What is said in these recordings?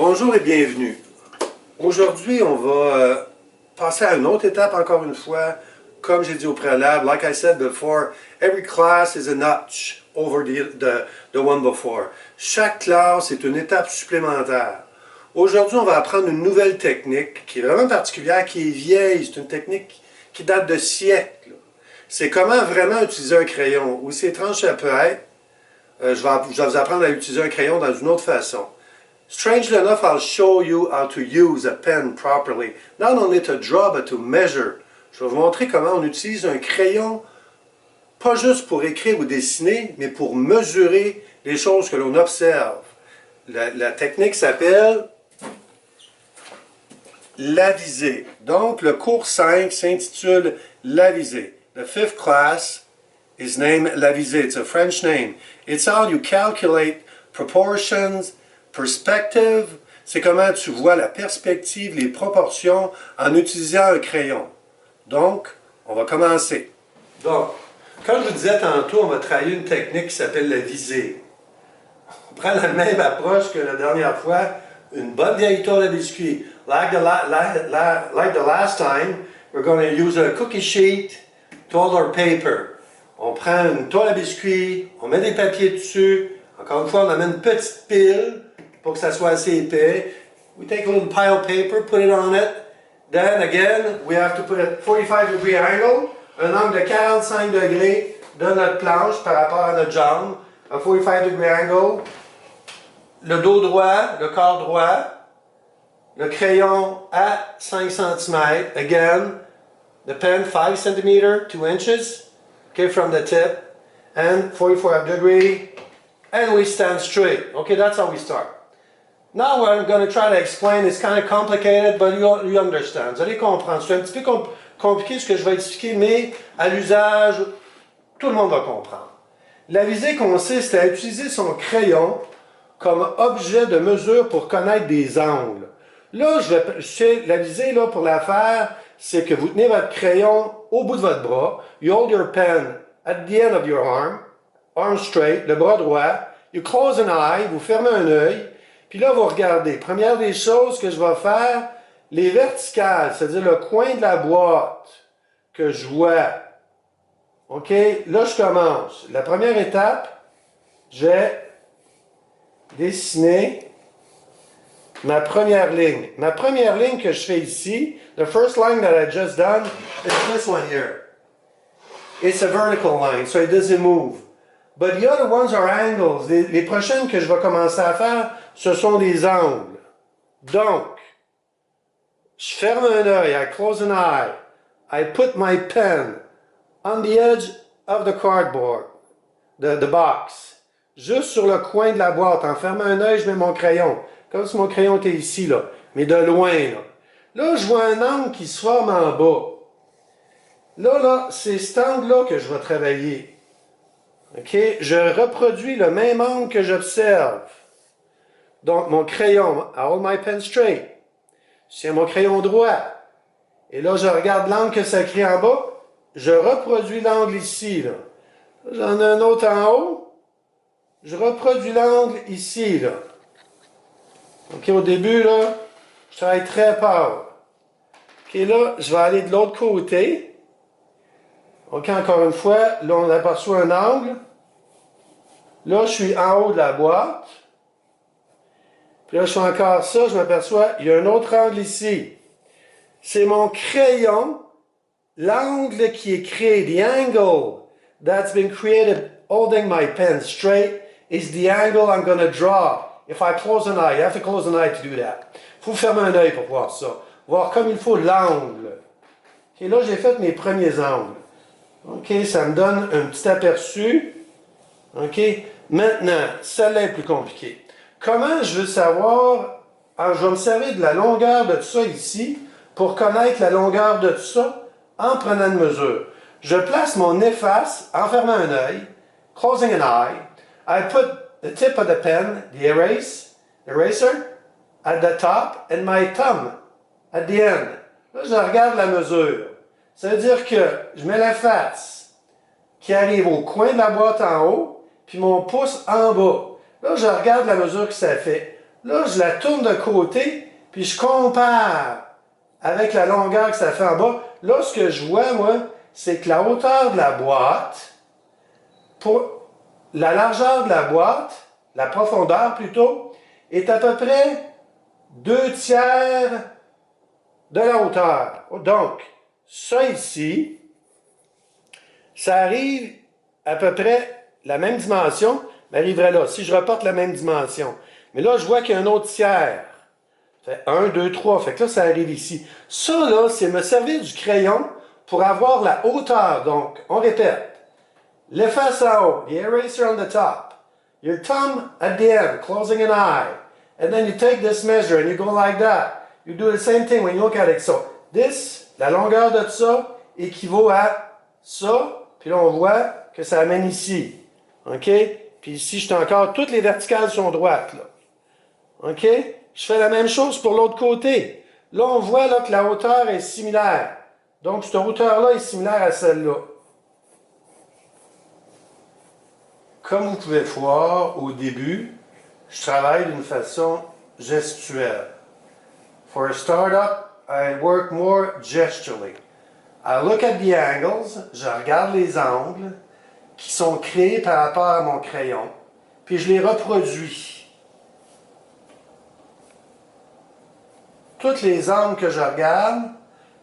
Bonjour et bienvenue. Aujourd'hui, on va passer à une autre étape encore une fois. Comme j'ai dit au préalable, like I said before, every class is a notch over the one before. Chaque classe est une étape supplémentaire. Aujourd'hui, on va apprendre une nouvelle technique qui est vraiment particulière, qui est vieille. C'est une technique qui date de siècles. C'est comment vraiment utiliser un crayon. Aussi étrange ça peut être, je vais vous apprendre à utiliser un crayon dans une autre façon. Strangely enough, I'll show you how to use a pen properly. Not only to draw, but to measure. Je vais vous montrer comment on utilise un crayon, pas juste pour écrire ou dessiner, mais pour mesurer les choses que l'on observe. La technique s'appelle la visée. Donc, le cours 5 s'intitule la visée. The fifth class is named la visée. It's a French name. It's how you calculate proportions, perspective. C'est comment tu vois la perspective, les proportions en utilisant un crayon. Donc, on va commencer. Donc, comme je vous disais tantôt, on va travailler une technique qui s'appelle la visée. On prend la même approche que la dernière fois, une bonne vieille toile à biscuit. Like the last time, we're going to use a cookie sheet, toilet or paper. On prend une toile à biscuit, on met des papiers dessus. Encore une fois, on amène une petite pile pour que ça soit assez épais. We take a little pile of paper, put it on it. Then again, we have to put a 45-degree angle, un angle de 45 degrés de notre planche par rapport à notre jambe. A 45-degree angle. Le dos droit, le corps droit. Le crayon à 5 cm. Again, the pen 5 cm, 2 inches. Okay, from the tip. And 45 degree. And we stand straight. Okay, that's how we start. Now what I'm going to try to explain is kind of complicated, but you understand. Vous allez comprendre. C'est un petit peu compliqué ce que je vais expliquer, mais à l'usage, tout le monde va comprendre. La visée consiste à utiliser son crayon comme objet de mesure pour connaître des angles. Là, la visée, là, pour la faire, c'est que vous tenez votre crayon au bout de votre bras. You hold your pen at the end of your arm straight, le bras droit. You close an eye, vous fermez un œil. Puis là, vous regardez. Première des choses que je vais faire, les verticales, c'est-à-dire le coin de la boîte que je vois. OK? Là, je commence. La première étape, je vais dessiner ma première ligne. Ma première ligne que je fais ici, the first line that I just done is this one here. It's a vertical line, so it doesn't move. But the other ones are angles. Les prochaines que je vais commencer à faire, ce sont des angles. Donc, je ferme un œil, I close an eye. I put my pen on the edge of the cardboard, the box. Juste sur le coin de la boîte. En fermant un œil, je mets mon crayon. Comme si mon crayon était ici, là. Mais de loin, là. Là, je vois un angle qui se forme en bas. Là, c'est cet angle-là que je vais travailler. OK? Je reproduis le même angle que j'observe. Donc, mon crayon, I hold my pen straight. C'est mon crayon droit. Et là, je regarde l'angle que ça crée en bas. Je reproduis l'angle ici, là. J'en ai un autre en haut. Je reproduis l'angle ici, là. OK, au début, là, je travaille très fort. OK, là, je vais aller de l'autre côté. OK, encore une fois, là, on aperçoit un angle. Là, je suis en haut de la boîte. Puis là, je fais encore ça, je m'aperçois, il y a un autre angle ici. C'est mon crayon, l'angle qui est créé, the angle that's been created holding my pen straight is the angle I'm going to draw. If I close an eye, you have to close an eye to do that. Il faut fermer un œil pour voir ça. Voir comme il faut l'angle. Et là, j'ai fait mes premiers angles. OK, ça me donne un petit aperçu. OK, maintenant, celle-là est plus compliquée. Comment je veux savoir, je vais me servir de la longueur de tout ça ici pour connaître la longueur de tout ça en prenant une mesure. Je place mon efface en fermant un œil, closing an eye. I put the tip of the pen, the eraser, at the top and my thumb at the end. Là, je regarde la mesure. Ça veut dire que je mets la face qui arrive au coin de la boîte en haut, puis mon pouce en bas. Là, je regarde la mesure que ça fait. Là, je la tourne de côté, puis je compare avec la longueur que ça fait en bas. Là, ce que je vois, moi, c'est que la hauteur de la boîte, pour la largeur de la boîte, la profondeur plutôt, est à peu près 2/3 de la hauteur. Donc, ça ici, ça arrive à peu près la même dimension, mais arriverait là, si je reporte la même dimension. Mais là, je vois qu'il y a un autre tiers. Fait 1, 2, 3. Fait que là, ça arrive ici. Ça, là, c'est me servir du crayon pour avoir la hauteur. Donc, on répète. L'efface en haut, the eraser on the top. Your thumb at the end, closing an eye. And then you take this measure and you go like that. You do the same thing when you look at it. So, this, la longueur de ça, équivaut à ça. Puis là, on voit que ça amène ici. OK? Puis ici, je suis encore, toutes les verticales sont droites, là. OK? Je fais la même chose pour l'autre côté. Là, on voit là, que la hauteur est similaire. Donc, cette hauteur-là est similaire à celle-là. Comme vous pouvez voir au début, je travaille d'une façon gestuelle. For a startup, I work more gesturally. I look at the angles, je regarde les angles qui sont créés par rapport à mon crayon, puis je les reproduis. Tous les angles que je regarde,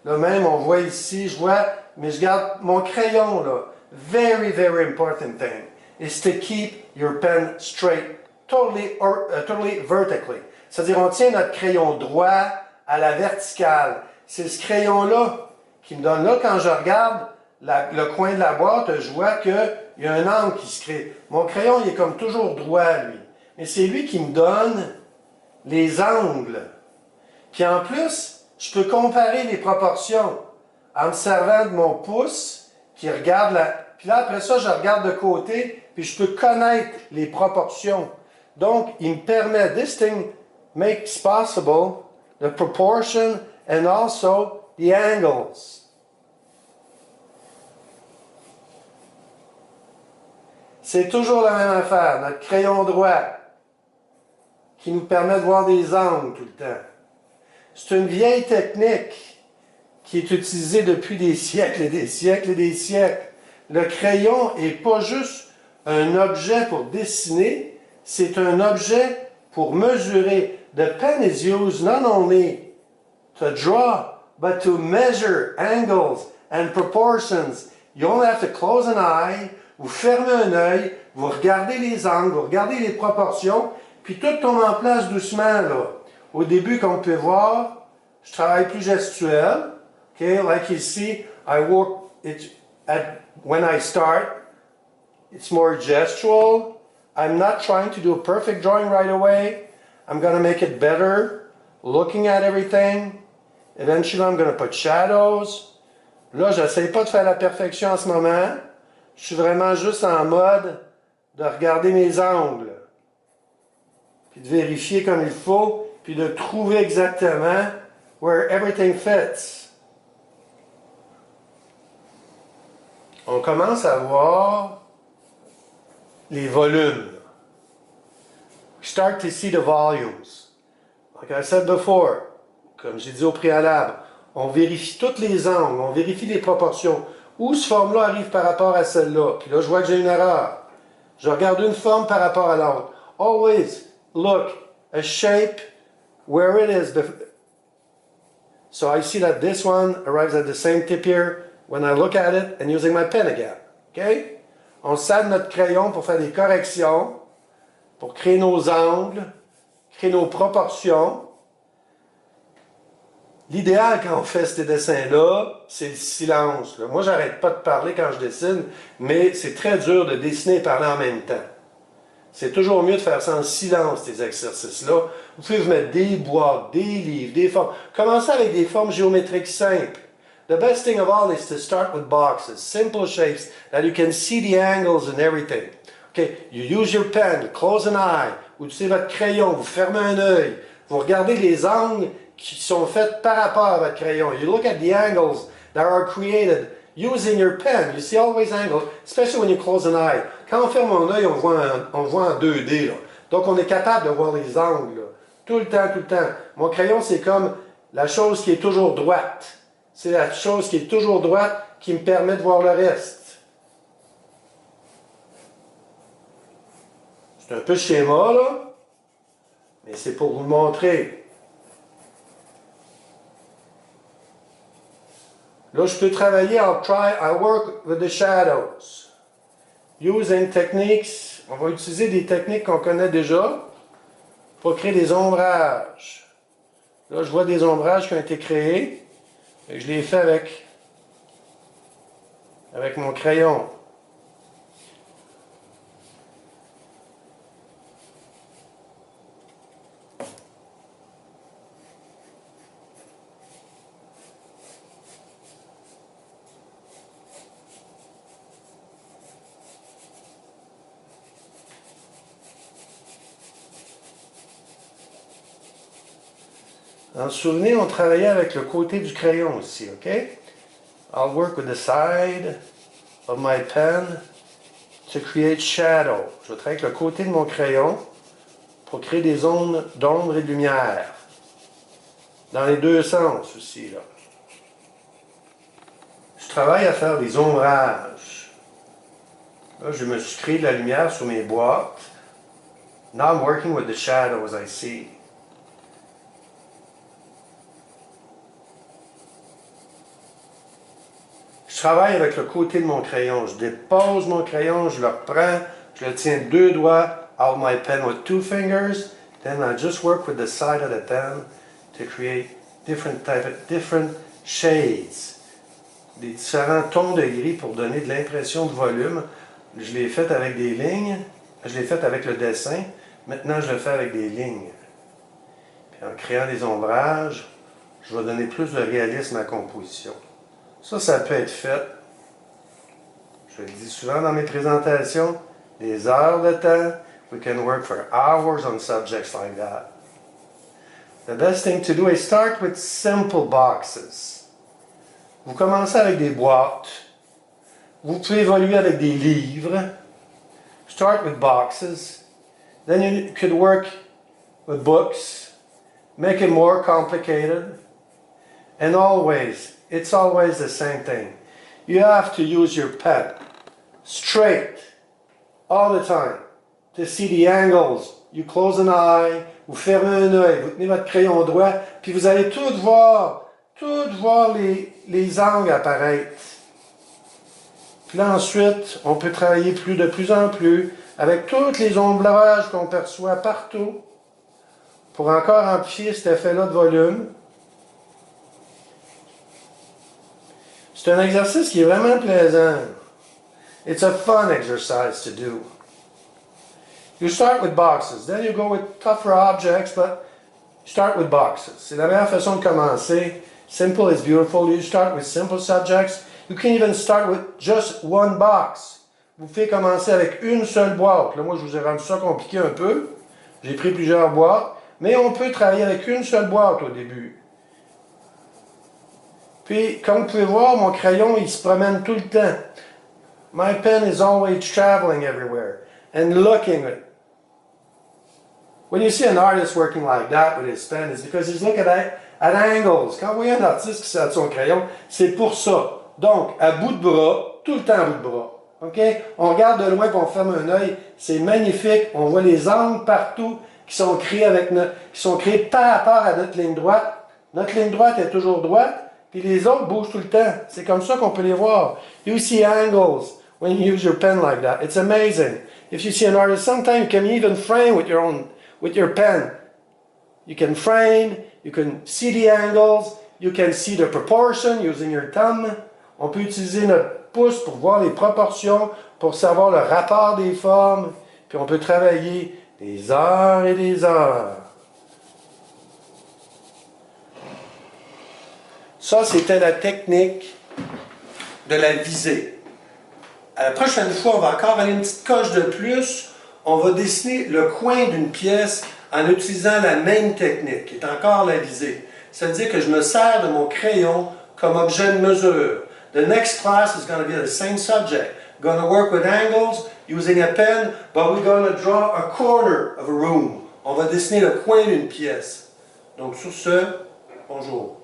là même on voit ici, je vois, mais je garde mon crayon là. Very, very important thing is to keep your pen straight, totally vertically. C'est-à-dire on tient notre crayon droit à la verticale. C'est ce crayon-là qui me donne là, quand je regarde le coin de la boîte, je vois qu'il y a un angle qui se crée. Mon crayon, il est comme toujours droit, lui. Mais c'est lui qui me donne les angles. Puis en plus, je peux comparer les proportions en me servant de mon pouce qui regarde la... Puis là, après ça, je regarde de côté, puis je peux connaître les proportions. Donc, il me permet, this thing makes possible the proportion and also the angles. C'est toujours la même affaire, notre crayon droit qui nous permet de voir des angles tout le temps. C'est une vieille technique qui est utilisée depuis des siècles et des siècles et des siècles. Le crayon n'est pas juste un objet pour dessiner, c'est un objet pour mesurer. The pen is used not only to draw, but to measure angles and proportions. You only have to close an eye, vous fermez un œil, vous regardez les angles, vous regardez les proportions, puis tout tombe en place doucement, là. Au début, comme vous pouvez voir, je travaille plus gestuel. Okay, like you see, I work it when I start, it's more gestual. I'm not trying to do a perfect drawing right away. I'm going to make it better, looking at everything. Eventually, I'm going to put shadows. Là, je n'essaie pas de faire la perfection en ce moment. Je suis vraiment juste en mode de regarder mes angles. Puis de vérifier comme il faut, puis de trouver exactement where everything fits. On commence à voir les volumes. We start to see the volumes. Like I said before, comme j'ai dit au préalable, on vérifie tous les angles, on vérifie les proportions. Où ce forme-là arrive par rapport à celle-là? Puis là, je vois que j'ai une erreur. Je regarde une forme par rapport à l'autre. Always look a shape where it is. So I see that this one arrives at the same tip here when I look at it and using my pen again. Okay? On sert notre crayon pour faire des corrections, pour créer nos angles, créer nos proportions. L'idéal quand on fait ces dessins-là, c'est le silence. Moi, j'arrête pas de parler quand je dessine, mais c'est très dur de dessiner et parler en même temps. C'est toujours mieux de faire ça en silence, ces exercices-là. Vous pouvez vous mettre des boîtes, des livres, des formes. Commencez avec des formes géométriques simples. The best thing of all is to start with boxes, simple shapes that you can see the angles and everything. Okay, you use your pen, close an eye, vous utilisez votre crayon, vous fermez un œil, vous regardez les angles qui sont faits par rapport à votre crayon. You look at the angles that are created using your pen. You see always angles, especially when you close an eye. Quand on ferme un œil, on voit en 2D. Là. Donc on est capable de voir les angles. Là. Tout le temps, tout le temps. Mon crayon, c'est comme la chose qui est toujours droite. C'est la chose qui est toujours droite qui me permet de voir le reste. C'est un peu schéma, là, mais c'est pour vous le montrer. Là, je peux travailler, I'll work with the shadows. Using techniques, on va utiliser des techniques qu'on connaît déjà pour créer des ombrages. Là, je vois des ombrages qui ont été créés. Et je les fais avec mon crayon. En vous souvenez, on travaillait avec le côté du crayon aussi, OK? I'll work with the side of my pen to create shadow. Je vais travailler avec le côté de mon crayon pour créer des zones d'ombre et de lumière. Dans les deux sens aussi, là. Je travaille à faire des ombrages. Là, je me suis créé de la lumière sur mes boîtes. Now I'm working with the shadows I see. Je travaille avec le côté de mon crayon. Je dépose mon crayon, je le reprends, je le tiens deux doigts, out my pen with two fingers, then I just work with the side of the pen to create different shades. Des différents tons de gris pour donner de l'impression de volume. Je l'ai fait avec des lignes, je l'ai fait avec le dessin, maintenant je le fais avec des lignes. Puis en créant des ombrages, je vais donner plus de réalisme à la composition. Ça peut être fait, je le dis souvent dans mes présentations, des heures de temps. We can work for hours on subjects like that. The best thing to do is start with simple boxes. Vous commencez avec des boîtes. Vous pouvez évoluer avec des livres. Start with boxes. Then you could work with books. Make it more complicated. And always, it's always the same thing. You have to use your pen straight all the time to see the angles. You close an eye, vous fermez un œil, vous tenez votre crayon droit, puis vous allez tout voir les angles apparaître. Puis là ensuite, on peut travailler de plus en plus avec tous les ombrages qu'on perçoit partout pour encore amplifier cet effet-là de volume. C'est un exercice qui est vraiment plaisant. It's a fun exercise to do. You start with boxes, then you go with tougher objects, but start with boxes. C'est la meilleure façon de commencer. Simple is beautiful. You start with simple subjects. You can even start with just one box. Vous pouvez commencer avec une seule boîte. Là, moi, je vous ai rendu ça compliqué un peu. J'ai pris plusieurs boîtes, mais on peut travailler avec une seule boîte au début. Puis, comme vous pouvez voir, mon crayon, il se promène tout le temps. My pen is always traveling everywhere and looking at it. When you see an artist working like that with his pen, it's because he's looking at angles. Quand vous voyez un artiste qui sort son crayon, c'est pour ça. Donc, à bout de bras, tout le temps à bout de bras. OK? On regarde de loin et on ferme un œil. C'est magnifique. On voit les angles partout qui sont créés par rapport à notre ligne droite. Notre ligne droite est toujours droite. Puis les autres bougent tout le temps. C'est comme ça qu'on peut les voir. You see angles when you use your pen like that. It's amazing. If you see an artist, sometimes you can even frame with your pen. You can frame, you can see the angles, you can see the proportion using your thumb. On peut utiliser notre pouce pour voir les proportions, pour savoir le rapport des formes. Puis on peut travailler des heures et des heures. Ça, c'était la technique de la visée. À la prochaine fois, on va encore aller une petite coche de plus. On va dessiner le coin d'une pièce en utilisant la même technique, qui est encore la visée. C'est-à-dire que je me sers de mon crayon comme objet de mesure. The next class is going to be the same subject. We're going to work with angles using a pen, but we're going to draw a corner of a room. On va dessiner le coin d'une pièce. Donc sur ce, bonjour.